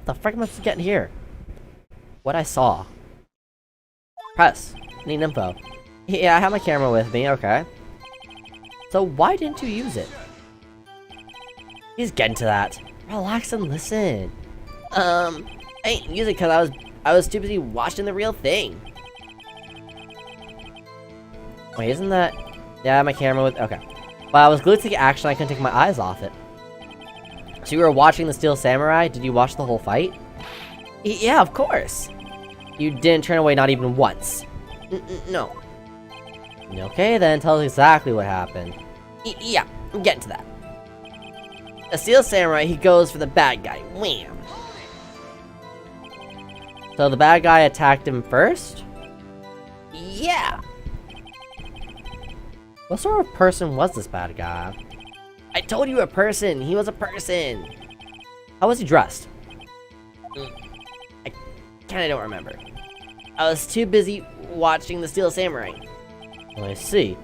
the frick am I supposed to get in here? What I saw. Press. Need info. Yeah, I have my camera with me, okay. So why didn't you use it? He's getting to that. Relax and listen. I ain't use it because I was too busy watching the real thing. Wait, isn't that... Yeah, my camera with... Okay. Well, I was glued to the action, I couldn't take my eyes off it. So you were watching the Steel Samurai? Did you watch the whole fight? Yeah, of course. You didn't turn away not even once. No. Okay, then tell us exactly what happened. Yeah, I'm getting to that. The Steel Samurai, he goes for the bad guy. Wham! So the bad guy attacked him first? Yeah! What sort of person was this bad guy? I told you a person! He was a person! How was he dressed? I kinda don't remember. I was too busy watching the Steel Samurai. Well, I see.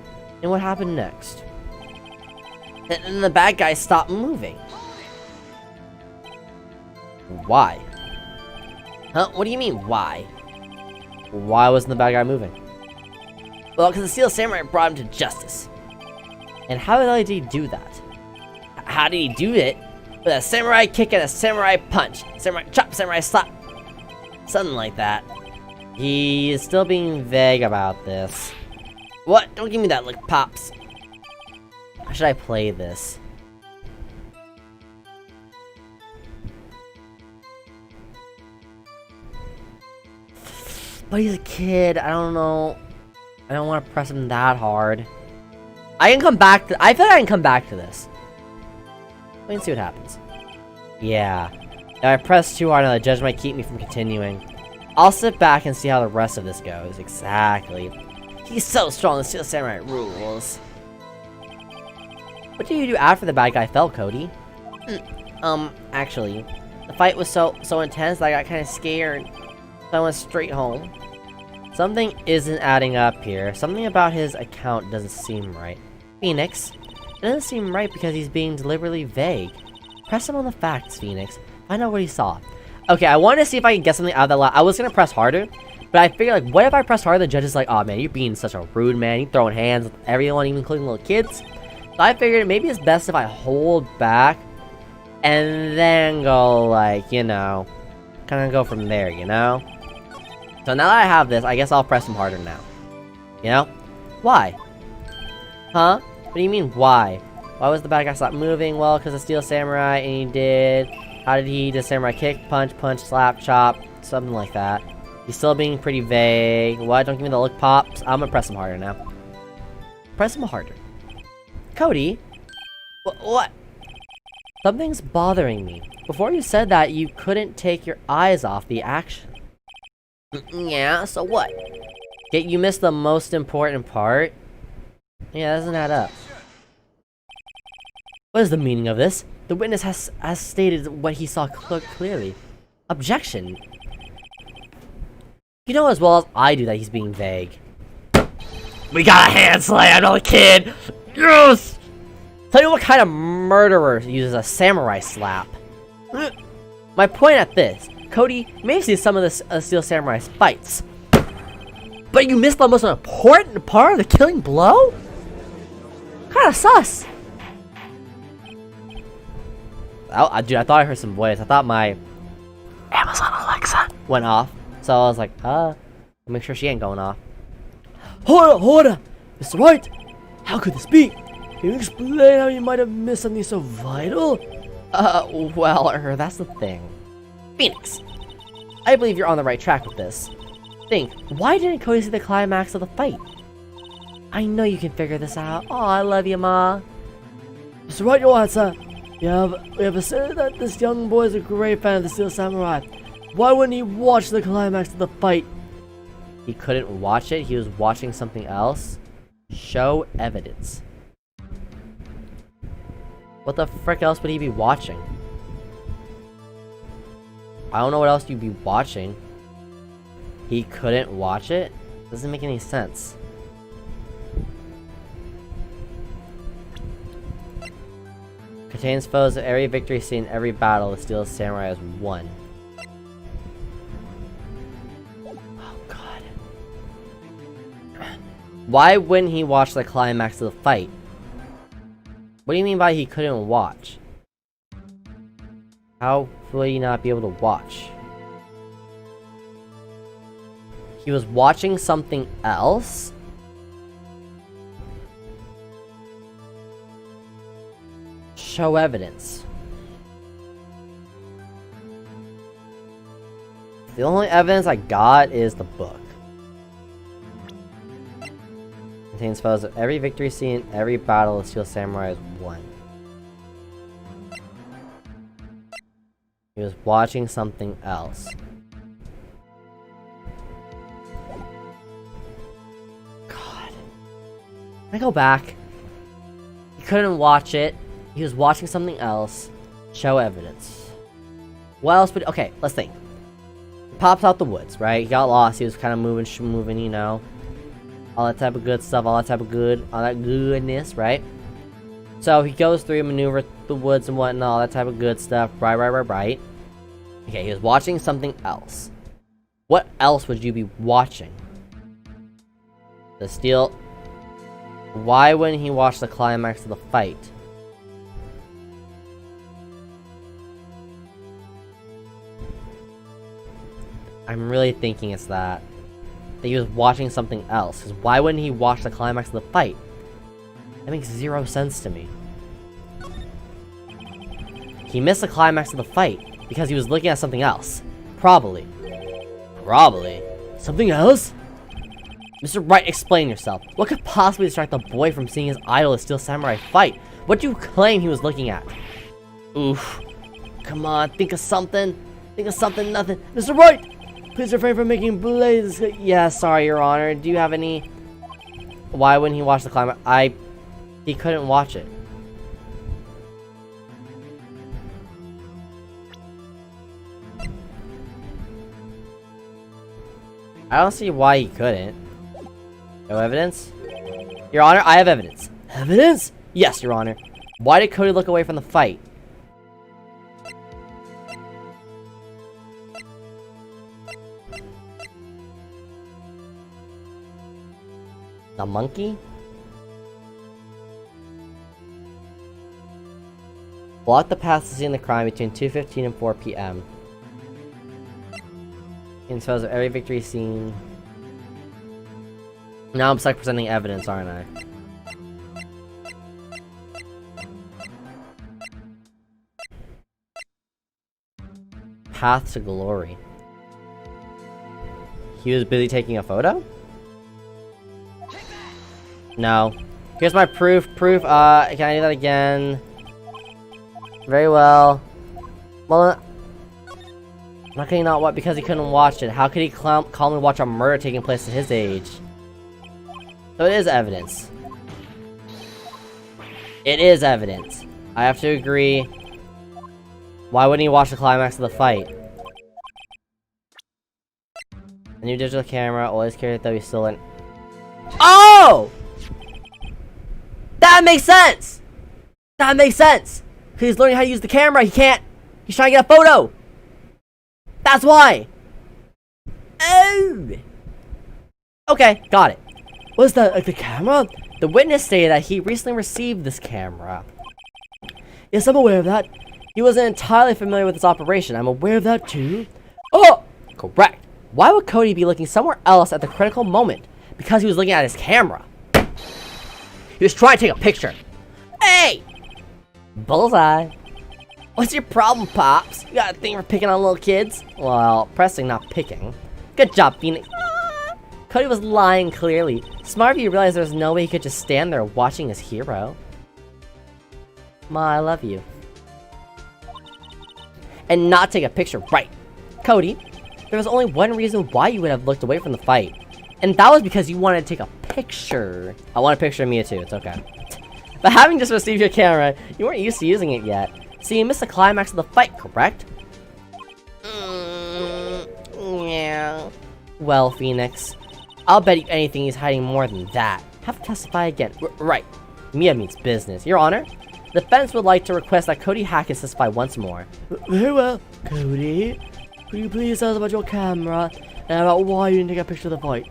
And what happened next? And the bad guy stopped moving. Why? Huh? What do you mean, why? Why wasn't the bad guy moving? Well, because the Steel Samurai brought him to justice. And how the hell did he do that? How did he do it? With a samurai kick and a samurai punch. Samurai chop, samurai slap. Something like that. He is still being vague about this. What? Don't give me that look, Pops. How should I play this? But he's a kid, I don't know. I don't want to press him that hard. I can come back to- I feel like I can come back to this. Wait and see what happens. Yeah. If I press too hard, now the judge might keep me from continuing. I'll sit back and see how the rest of this goes. Exactly. He's so strong, the Steel Samurai rules. What did you do after the bad guy fell, Cody? Actually, the fight was so intense that I got kind of scared. So I went straight home. Something isn't adding up here. Something about his account doesn't seem right. Phoenix, it doesn't seem right because he's being deliberately vague. Press him on the facts, Phoenix. Find out what he saw. Okay, I wanted to see if I could get something out of that line. I was gonna press harder, but I figured, like, what if I press harder? The judge is like, oh man, you're being such a rude man. You're throwing hands with everyone, even including little kids. So I figured maybe it's best if I hold back and then go, like, you know, kind of go from there, you know? So now that I have this, I guess I'll press him harder now. You know? Why? Huh? What do you mean, why? Why was the bad guy stop moving? Well, because the Steel Samurai, and he did... How did he do samurai kick, punch, slap, chop, something like that. He's still being pretty vague. What? Don't give me the look, Pops. I'm gonna press him harder now. Press him harder. Cody? What? Something's bothering me. Before you said that, you couldn't take your eyes off the action. Yeah, so what? Yet you missed the most important part? Yeah, that doesn't add up. What is the meaning of this? The witness has stated what he saw clearly. Objection. You know as well as I do that he's being vague. We got a hand slam on the kid! Yes! Tell you what kind of murderer uses a samurai slap. My point at this, Cody may see some of the Steel Samurai's fights. But you missed the most important part of the killing blow? Kinda sus. Oh, dude, I thought I heard some voice. I thought my Amazon Alexa went off. So I was like, make sure she ain't going off. Hold up! Mr. Wright! How could this be? Can you explain how you might have missed something so vital? Well, that's the thing. Phoenix, I believe you're on the right track with this. Think, why didn't Cody see the climax of the fight? I know you can figure this out. Oh, I love you, Ma. Mr. Wright, your answer. We have said that this young boy is a great fan of the Steel Samurai. Why wouldn't he watch the climax of the fight? He couldn't watch it. He was watching something else. Show evidence. What the frick else would he be watching? I don't know what else you'd be watching. He couldn't watch it? Doesn't make any sense. Contains foes of every victory seen in every battle the Steel Samurai has won. Why wouldn't he watch the climax of the fight? What do you mean by he couldn't watch? How would he not be able to watch? He was watching something else? Show evidence. The only evidence I got is the book. Contains photos of every victory scene, every battle of Steel Samurai has won. He was watching something else. God. Can I go back? He couldn't watch it. He was watching something else. Show evidence. What else would... Okay, let's think. He pops out the woods, right? He got lost. He was kind of moving, you know. All that type of good stuff. All that goodness, right? So he goes through, maneuver the woods and whatnot. All that type of good stuff. Right. Okay, he was watching something else. What else would you be watching? The steel... Why wouldn't he watch the climax of the fight? I'm really thinking it's that he was watching something else. Because why wouldn't he watch the climax of the fight? That makes zero sense to me. He missed the climax of the fight because he was looking at something else. Probably. Something else? Mr. Wright, explain yourself. What could possibly distract the boy from seeing his idol, the Steel Samurai, fight? What do you claim he was looking at? Oof. Come on, think of something. Nothing. Mr. Wright! Please refrain from making blazes. Yeah, sorry, Your Honor. Do you have any... Why wouldn't he watch the climax? He couldn't watch it. I don't see why he couldn't. No evidence? Your Honor, I have evidence. Evidence? Yes, Your Honor. Why did Cody look away from the fight? The monkey? Block the path to seeing the crime between 2:15 and 4 p.m. In photos of every victory scene. Now I'm stuck presenting evidence, aren't I? Path to glory. He was busy taking a photo? No. Here's my proof. Can I do that again? Very well. Well, how can he not watch? Because he couldn't watch it. How could he calmly watch a murder taking place at his age? So it is evidence. It is evidence. I have to agree. Why wouldn't he watch the climax of the fight? The new digital camera always carries that we still in. Oh! That makes sense! That makes sense! He's learning how to use the camera. He can't. He's trying to get a photo. That's why. Oh. Okay, got it. Was the camera? The witness stated that he recently received this camera. Yes, I'm aware of that. He wasn't entirely familiar with its operation. I'm aware of that too. Oh, correct. Why would Cody be looking somewhere else at the critical moment? Because he was looking at his camera. He was trying to take a picture. Hey! Bullseye. What's your problem, Pops? You got a thing for picking on little kids? Well, pressing, not picking. Good job, Phoenix. Cody was lying clearly. Smart if you realize there's no way he could just stand there watching his hero. Ma, I love you. And not take a picture, right? Cody, there was only one reason why you would have looked away from the fight. And that was because you wanted to take a picture. I want a picture of Mia too, it's okay. But having just received your camera, you weren't used to using it yet. So you missed the climax of the fight, correct? Yeah. Well, Phoenix, I'll bet you anything he's hiding more than that. Have to testify again. Right. Mia means business. Your Honor, the defense would like to request that Cody Hackett testify once more. Very well. Cody, could you please tell us about your camera and about why you didn't take a picture of the fight?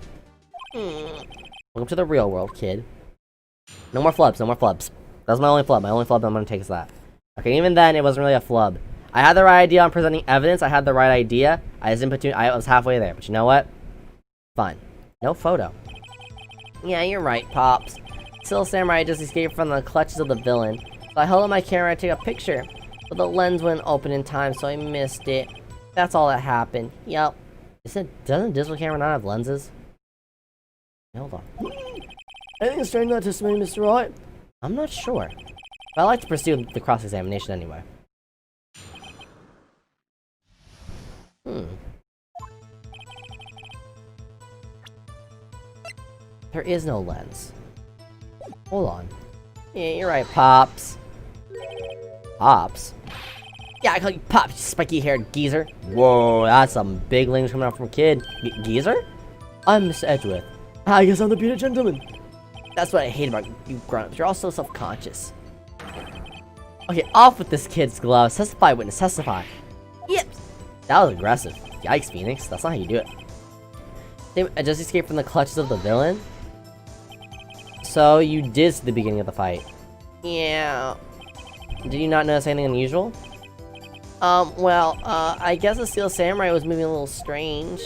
Well, Welcome to the real world, kid. No more flubs, no more flubs. That's my only flub. My only flub I'm gonna take is that. Okay, even then, it wasn't really a flub. I had the right idea on presenting evidence. I had the right idea. I was halfway there. But you know what? Fine. No photo. Yeah, you're right, Pops. Still Samurai just escaped from the clutches of the villain. So I held up my camera to take a picture. But the lens wouldn't open in time, so I missed it. That's all that happened. Yup. Doesn't a digital camera not have lenses? Hold on. Anything strange in that testimony, Mr. Wright? I'm not sure. But I like to pursue the cross-examination anyway. There is no lens. Hold on. Yeah, you're right, Pops. Pops? Yeah, I call you Pops, you spiky-haired geezer. Whoa, that's some big language coming out from a kid. Geezer? I'm Mr. Edgeworth. I guess I'm the bearded gentleman. That's what I hate about you grown-ups. You're all so self-conscious. Okay, off with this kid's gloves. Testify, witness, testify. Yep. That was aggressive. Yikes, Phoenix. That's not how you do it. I just escaped from the clutches of the villain? So, you did see the beginning of the fight. Yeah. Did you not notice anything unusual? I guess the Steel Samurai was moving a little strange.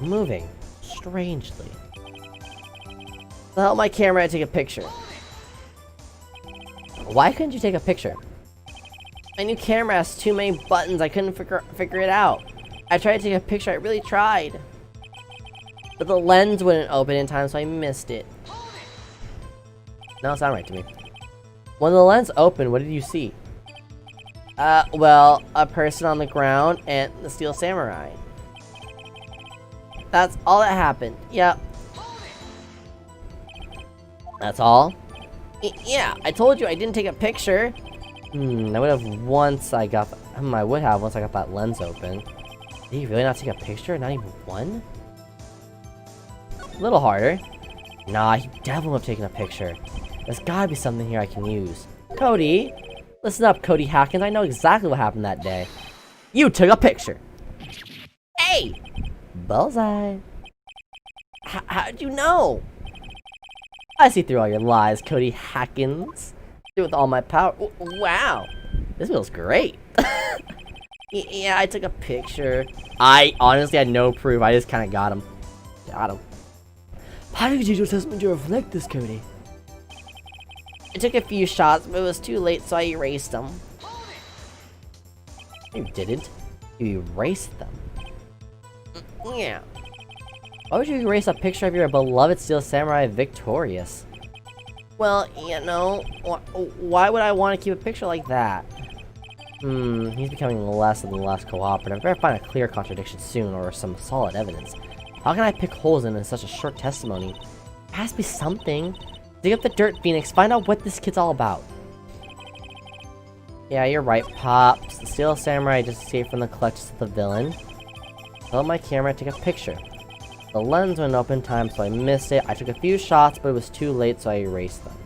Moving? Strangely. So I held my camera to take a picture. Why couldn't you take a picture? My new camera has too many buttons, I couldn't figure it out. I tried to take a picture, I really tried. But the lens wouldn't open in time, so I missed it. No, it's not right to me. When the lens opened, what did you see? A person on the ground and the Steel Samurai. That's all that happened. Yep. That's all? Yeah, I told you I didn't take a picture. I would have once I got that lens open. Did you really not take a picture? Not even one? A little harder. Nah, he definitely would have taken a picture. There's gotta be something here I can use. Cody! Listen up, Cody Hackins. I know exactly what happened that day. You took a picture! Hey! Bullseye. How'd you know? I see through all your lies, Cody Hackins. Do it with all my power. Wow! This feels great. Yeah, I took a picture. I honestly had no proof. I just kind of got him. How did you use your testimony to reflect this, Cody? I took a few shots, but it was too late, so I erased them. You didn't. You erased them. Yeah. Why would you erase a picture of your beloved Steel Samurai victorious? Well, you know, why would I want to keep a picture like that? He's becoming less and less cooperative. I better find a clear contradiction soon, or some solid evidence. How can I pick holes in such a short testimony? There has to be something. Dig up the dirt, Phoenix. Find out what this kid's all about. Yeah, you're right, Pops. The Steel Samurai just escaped from the clutches of the villain. I held my camera to take a picture. The lens went up in time, so I missed it. I took a few shots, but it was too late, so I erased them.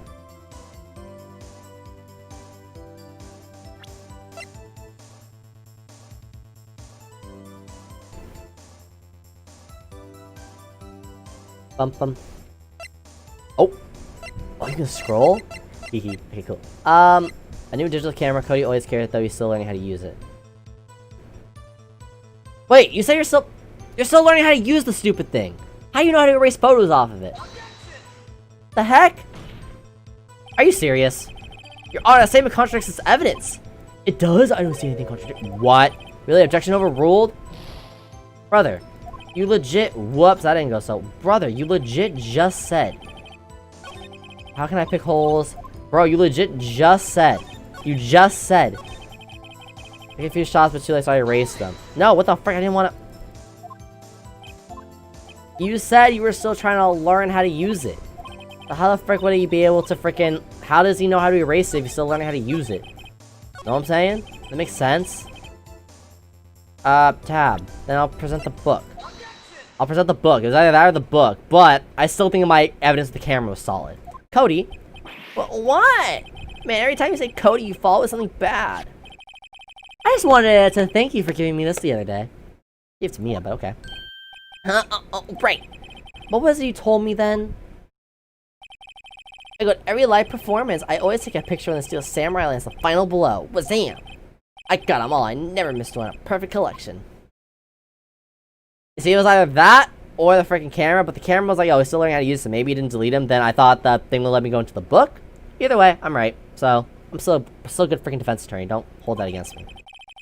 Bum. Oh, you can scroll? Hehe. Okay, cool. A new digital camera. Cody always cared, though he's still learning how to use it. Wait, you say you're still learning how to use the stupid thing? How do you know how to erase photos off of it? The heck? Are you serious? Your Honor, statement contradicts this evidence. It does? I don't see anything contradicting. What? Really? Objection overruled? Brother, you legit... Whoops, that didn't go so... Brother, you legit just said... How can I pick holes? Bro, you legit just said... You just said... Take a few shots, but too late, so I erased them. No, what the frick? I didn't want to... You said you were still trying to learn how to use it. So how the frick would he be able to frickin'... How does he know how to erase it if he's still learning how to use it? Know what I'm saying? That makes sense. Tab. Then I'll present the book. I'll present the book. It was either that or the book. But I still think my evidence of the camera was solid. Cody? What? Man, every time you say Cody, you follow with something bad. I just wanted to thank you for giving me this the other day. Give it to me, but okay. Huh? Oh, right. What was it you told me then? I got every live performance. I always take a picture when the Steel Samurai lands the final blow. Wazam! I got them all. I never missed one. A perfect collection. You see, it was either that or the freaking camera, but the camera was like, oh, he's still learning how to use it, so maybe he didn't delete him. Then I thought that thing would let me go into the book. Either way, I'm right. So, I'm still good freaking defense attorney. Don't hold that against me.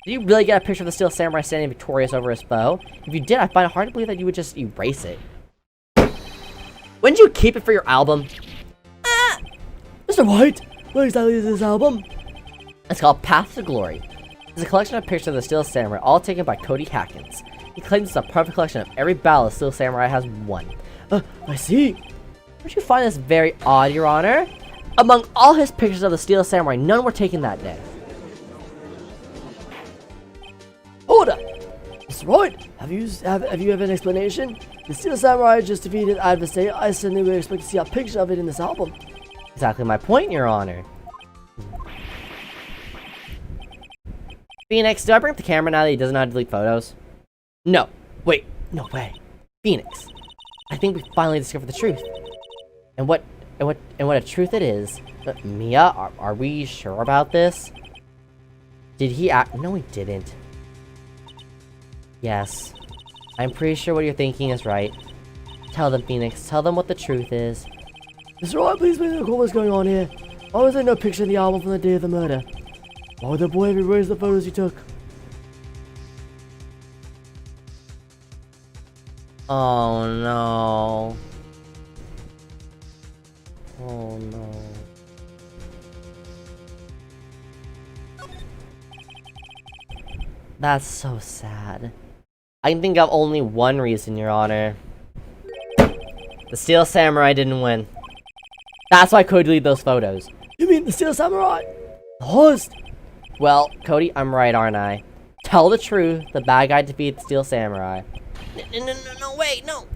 Did you really get a picture of the Steel Samurai standing victorious over his foe? If you did, I find it hard to believe that you would just erase it. Wouldn't you keep it for your album? Mr. White, what exactly is this album? It's called Path to Glory. It's a collection of pictures of the Steel Samurai, all taken by Cody Hackins. He claims it's a perfect collection of every battle the Steel Samurai has won. I see. Don't you find this very odd, Your Honor? Among all his pictures of the Steel Samurai, none were taken that day. Order! Mr. White, have you have an explanation? The Steel Samurai just defeated adversary. I certainly would expect to see a picture of it in this album. Exactly my point, Your Honor. Phoenix, do I bring up the camera now that he doesn't know how to delete photos? No. Wait, no way. Phoenix, I think we finally discovered the truth. And what a truth it is. But Mia, are we sure about this? Did he act? No, he didn't. Yes. I'm pretty sure what you're thinking is right. Tell them, Phoenix. Tell them what the truth is. Mr. White, please recall what's going on here. Why was there no picture in the album from the day of the murder? Why would the boy have erased the photos he took? Oh no. Oh no. That's so sad. I can think of only one reason, Your Honor. The Steel Samurai didn't win. That's why Cody deleted those photos. You mean the Steel Samurai? The host? Well, Cody, I'm right, aren't I? Tell the truth. The bad guy defeated the Steel Samurai. No, wait, no.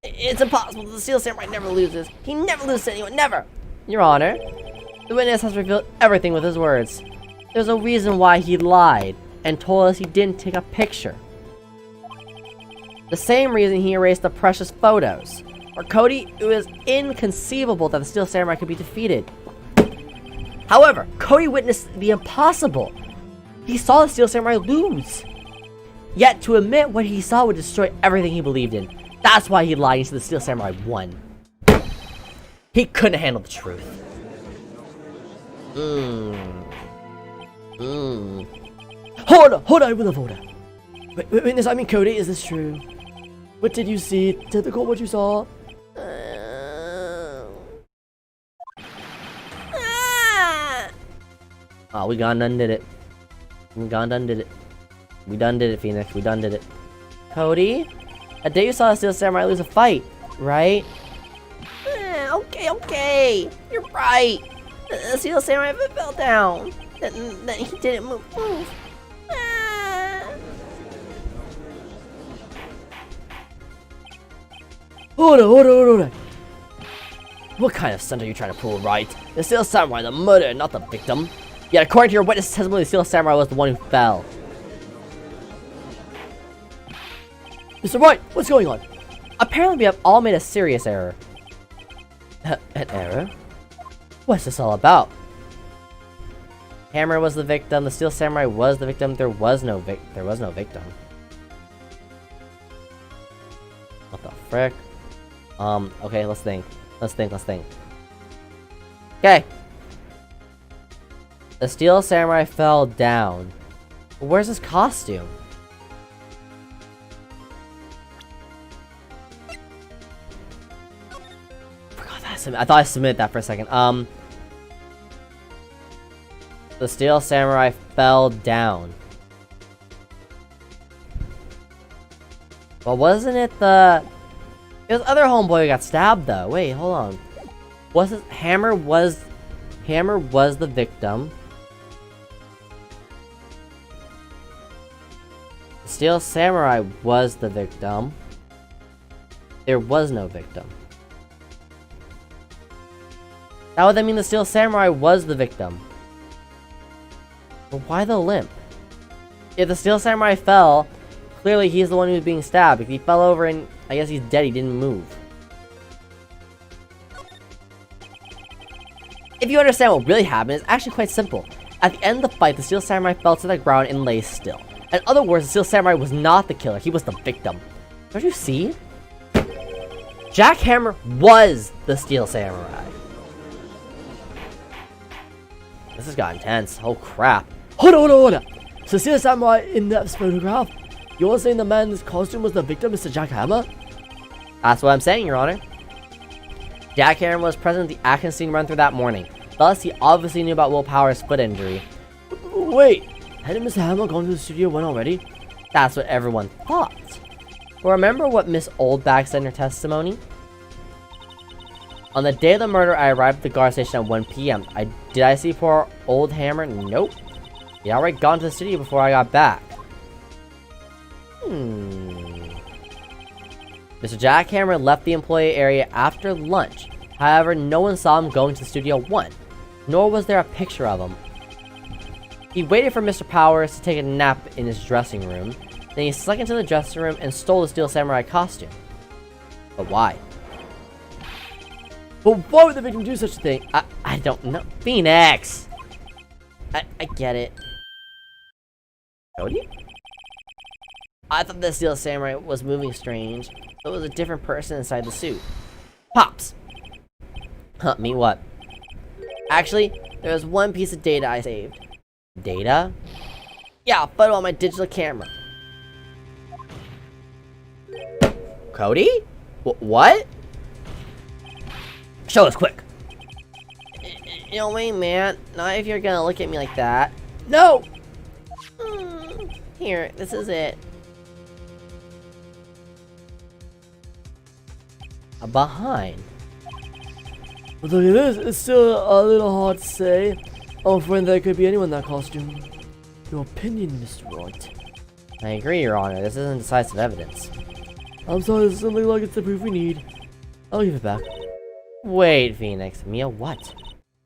It's impossible. The Steel Samurai never loses. He never loses to anyone, never. Your Honor, the witness has revealed everything with his words. There's a reason why he lied and told us he didn't take a picture. The same reason he erased the precious photos. For Cody, it was inconceivable that the Steel Samurai could be defeated. However, Cody witnessed the impossible. He saw the Steel Samurai lose. Yet, to admit what he saw would destroy everything he believed in. That's why he lied and said the Steel Samurai won. He couldn't handle the truth. Hold on, with a order. Witness, I mean Cody, is this true? What did you see? Tell the court what you saw. Oh, we gone done did it. We gone done did it. We done did it, Phoenix. We done did it. Cody? A day you saw the Steel Samurai lose a fight, right? Okay. You're right. The Steel Samurai fell down. Then he didn't move. Hold on. What kind of stunt are you trying to pull, right? The Steel Samurai, the murderer, not the victim. Yet, according to your witness testimony, the Steel Samurai was the one who fell. Mr. White, what's going on? Apparently, we have all made a serious error. An error? What's this all about? Hammer was the victim. The Steel Samurai was the victim. There was no victim. What the frick? Okay, let's think. Okay. The Steel Samurai fell down. Where's his costume? I thought I submitted that for a second. The Steel Samurai fell down. Well, wasn't it the... It was other homeboy who got stabbed, though. Wait, hold on. Was it... Hammer was the victim. The Steel Samurai was the victim. There was no victim. That would then mean the Steel Samurai was the victim. But why the limp? If the Steel Samurai fell, clearly he's the one who was being stabbed. If he fell over and I guess he's dead, he didn't move. If you understand what really happened, it's actually quite simple. At the end of the fight, the Steel Samurai fell to the ground and lay still. In other words, the Steel Samurai was not the killer, he was the victim. Don't you see? Jackhammer was the Steel Samurai. This has got intense. Oh crap. Hold on. So Steel Samurai in that photograph, you're saying the man in this costume was the victim, Mr. Jackhammer? That's what I'm saying, Your Honor. Jackhammer was present at the action scene run through that morning. Thus, he obviously knew about Will Power's foot injury. Wait, hadn't Mr. Hammer gone to the studio one already? That's what everyone thought. But remember what Miss Oldback said in her testimony? On the day of the murder, I arrived at the guard station at 1 p.m. Did I see poor old Hammer? Nope. He already gone to the studio before I got back. Mr. Jackhammer left the employee area after lunch. However, no one saw him going to the Studio 1, nor was there a picture of him. He waited for Mr. Powers to take a nap in his dressing room, then he snuck into the dressing room and stole the Steel Samurai costume. But why? But why would the victim do such a thing? I don't know. Phoenix! I get it. Cody? I thought the Steel Samurai was moving strange. So it was a different person inside the suit. Pops! Huh, me what? Actually, there was one piece of data I saved. Data? Yeah, a photo on my digital camera. Cody? What? Show us quick. No way, man. Not if you're gonna look at me like that. No! Here, this is it. Behind. But look at this, it's still a little hard to say. I'm afraid there could be anyone in that costume. Your opinion, Mr. Wright. I agree, Your Honor. This isn't decisive evidence. I'm sorry, this is something like it's the proof we need. I'll give it back. Wait, Phoenix. Mia, what?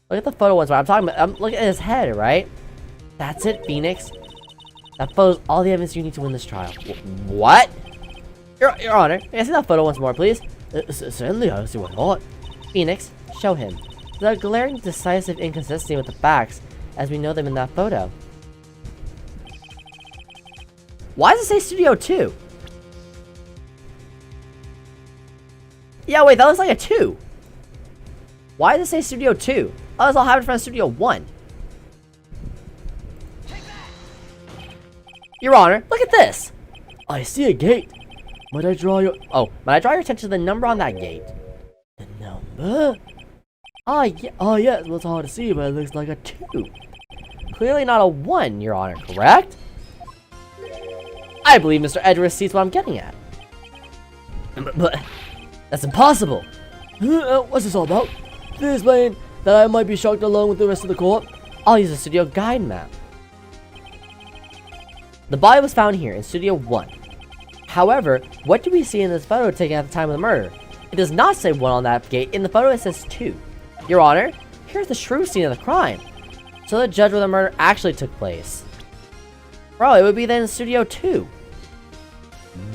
Look at the photo once more. I'm talking about. Look at his head, right? That's it, Phoenix. That photo's all the evidence you need to win this trial. What? Your Honor, may I see that photo once more, please? Certainly, I don't see why not. Phoenix, show him. There's a glaring decisive inconsistency with the facts, as we know them in that photo. Why does it say Studio 2? Yeah, wait, that looks like a 2. Why does it say Studio 2? Oh, that's all happened from Studio 1. Your Honor, look at this! I see a gate. Might I draw your attention to the number on that gate? The number? Oh yeah, well, it's hard to see, but it looks like a 2. Clearly not a 1, Your Honor, correct? I believe Mr. Edwards sees what I'm getting at. But that's impossible. What's this all about? Please explain that I might be shocked along with the rest of the court. I'll use a studio guide map. The body was found here in Studio 1. However, what do we see in this photo taken at the time of the murder? It does not say 1 on that gate. In the photo, it says 2. Your Honor, here's the true scene of the crime. So the judge where the murder actually took place. Bro, it would be then in Studio 2.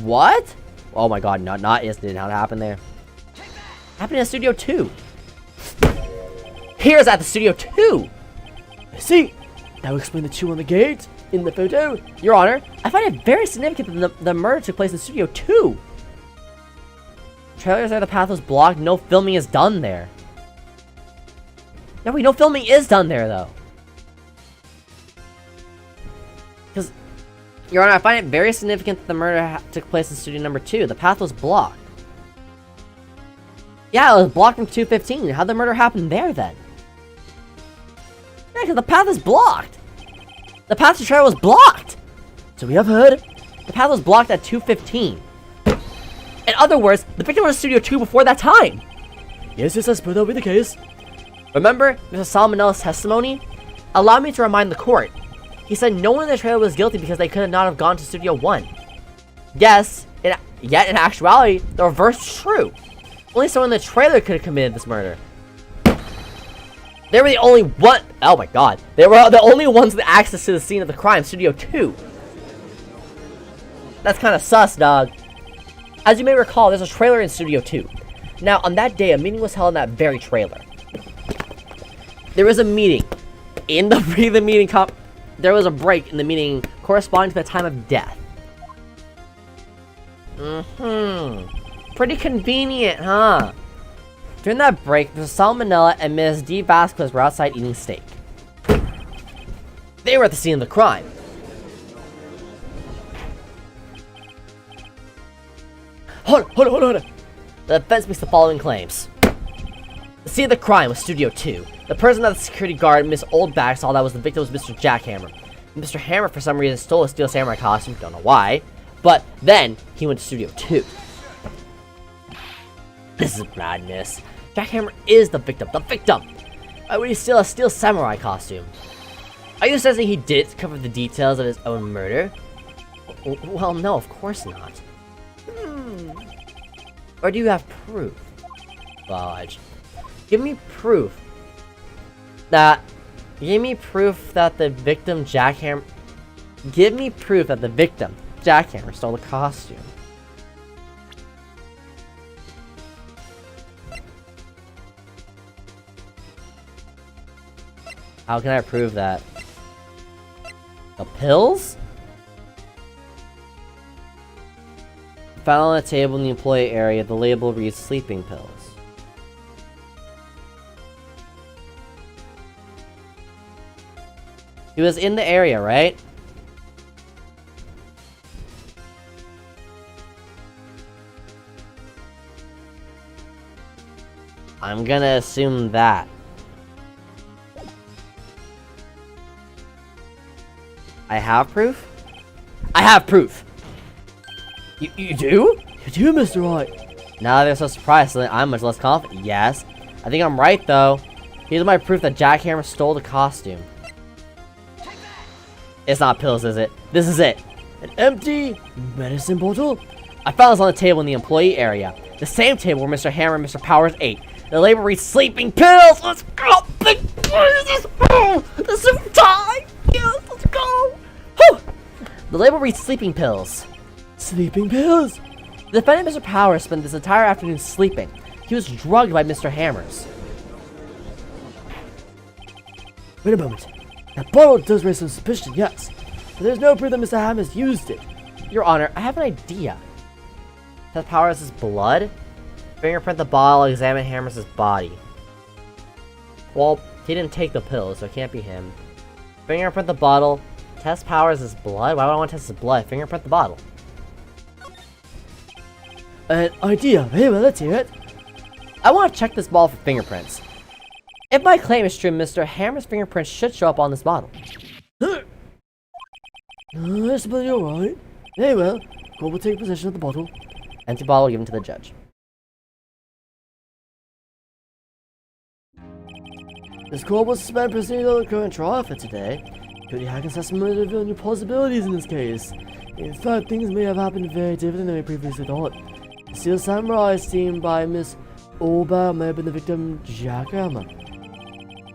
What? Oh my god, not instant. How it happened there? Happened in Studio 2. Here's at the Studio 2. I see. That would explain the 2 on the gate in the photo. Your Honor, I find it very significant that the murder took place in Studio 2. Trailers are the path was blocked. No filming is done there. No, wait, no filming is done there, though. Because, Your Honor, I find it very significant that the murder took place in Studio number 2. The path was blocked. Yeah, it was blocked from 215. How'd the murder happen there, then? Yeah, because the path is blocked. The path to trial was blocked. So we have heard. The path was blocked at 215. In other words, the victim was in Studio 2 before that time. Yes, I suppose that will be the case. Remember Mr. Salmonella's testimony? Allow me to remind the court. He said no one in the trailer was guilty because they could not have gone to Studio 1. Yes, yet in actuality, the reverse is true. Only someone in the trailer could have committed this murder. They were the only one. Oh my god. They were the only ones with access to the scene of the crime, Studio 2. That's kind of sus, dog. As you may recall, there's a trailer in Studio 2. Now, on that day, a meeting was held in that very trailer. There was a meeting. In the meeting, there was a break in the meeting corresponding to the time of death. Pretty convenient, huh? During that break, Mr. Salmonella and Ms. D. Vasquez were outside eating steak. They were at the scene of the crime. Hold on. The defense makes the following claims. The scene of the crime was Studio 2. The person that the security guard, Miss Oldback, saw that was the victim was Mr. Jackhammer. Mr. Hammer, for some reason, stole a Steel Samurai costume, don't know why. But then, he went to Studio 2. This is madness. Jackhammer is the victim. Why would he steal a Steel Samurai costume? Are you suggesting he did to cover the details of his own murder? Well, no, of course not. Or do you have proof? Fudge. Give me proof that the victim Jackhammer... Give me proof that the victim Jackhammer stole the costume. How can I prove that? The pills? Found on a table in the employee area, the label reads sleeping pills. He was in the area, right? I'm gonna assume that. I have proof? I have proof! You do? You do, Mr. Wright. Now that they're so surprised, so I'm much less confident. Yes. I think I'm right, though. Here's my proof that Jackhammer stole the costume. It's not pills, is it? This is it. An empty medicine bottle? I found this on the table in the employee area. The same table where Mr. Hammer and Mr. Powers ate. The label reads sleeping pills! Let's go! Big this is time! Yes, let's go! Whew! The label reads sleeping pills. Sleeping pills? The defendant, Mr. Powers, spent this entire afternoon sleeping. He was drugged by Mr. Hammers. Wait a moment. That bottle does raise some suspicion, yes. But there's no proof that Mr. Hammers used it. Your Honor, I have an idea. Test Powers' blood? Fingerprint the bottle, examine Hammers' body. Well, he didn't take the pills, so it can't be him. Fingerprint the bottle. Test Powers' blood? Why would I want to test his blood? Fingerprint the bottle. An idea. Hey, well, let's hear it. I want to check this bottle for fingerprints. If my claim is true, Mr. Hammer's fingerprints should show up on this bottle. I suppose you're right. Very well. Court will take possession of the bottle. Empty bottle given to the judge. This court will suspend proceedings on the current trial for today. Cody Hackens has some reveal new possibilities in this case. In fact, things may have happened very different than we previously thought. The Steel Samurai seen by Miss Oba may have been the victim Jackhammer.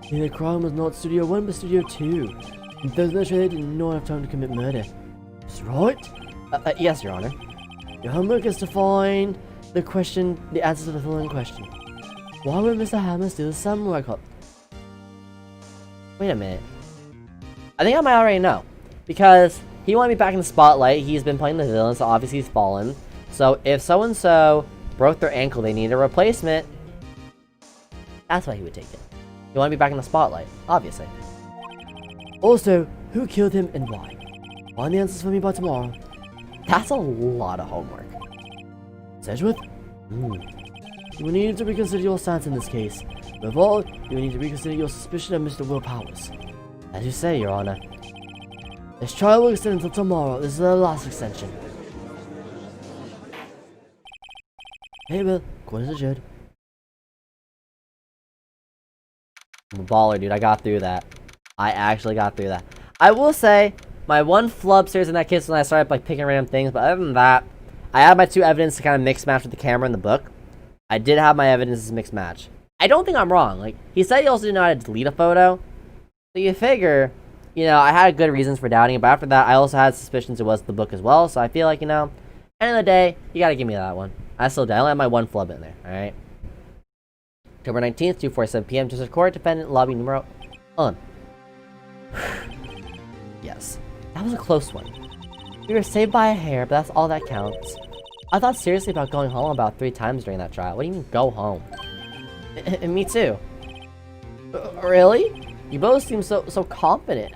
The crime was not Studio 1 but Studio 2. And there's no they did not have time to commit murder. That's right? Yes, Your Honor. Your homework is to find the answer to the following question. Why would Mr. Hammer steal the samurai cup? Wait a minute. I think I might already know. Because he wanted me back in the spotlight. He's been playing the villain, so obviously he's fallen. So if so-and-so broke their ankle, they need a replacement. That's why he would take it. He wanted to be back in the spotlight, obviously. Also, who killed him and why? Find the answers for me by tomorrow. That's a lot of homework. Sedgwick? You will need to reconsider your stance in this case. Above all, you will need to reconsider your suspicion of Mr. Will Powers. As you say, Your Honor. This trial will extend until tomorrow. This is the last extension. Hey, Will. Court is adjourned. I'm a baller, dude. I got through that. I actually got through that. I will say, my one flub upstairs in that case when I started like picking random things, but other than that, I had my two evidence to kind of mix match with the camera in the book. I did have my evidence mix match. I don't think I'm wrong. Like, he said he also didn't know how to delete a photo. So you figure, you know, I had good reasons for doubting it, but after that, I also had suspicions it was the book as well, so I feel like, you know, end of the day, you gotta give me that one. I still did. I only have my one flub in there, alright? October 19th, 2:47 p.m. District Court, defendant, lobby numero on. Yes, that was a close one. We were saved by a hair, but that's all that counts. I thought seriously about going home about 3 times during that trial. What do you mean, go home? Me too. Really? You both seem so confident.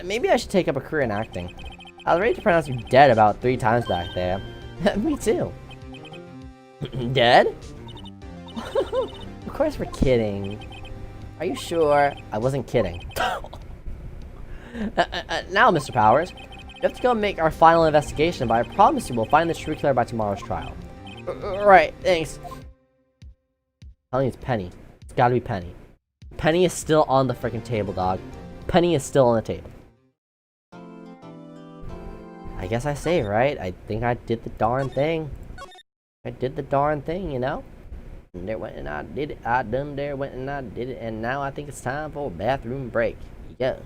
Maybe I should take up a career in acting. I was ready to pronounce you dead about 3 times back there. Me too. Dead? Of course we're kidding. Are you sure? I wasn't kidding. Now, Mr. Powers, we have to go make our final investigation, but I promise you we'll find the true killer by tomorrow's trial. Right, thanks. I'm telling you, it's Penny. It's gotta be Penny. Penny is still on the freaking table, dog. Penny is still on the table. I guess I say, right? I think I did the darn thing. I did the darn thing, you know? And there went and I did it. I done there went and I did it. And now I think it's time for a bathroom break. Yeah.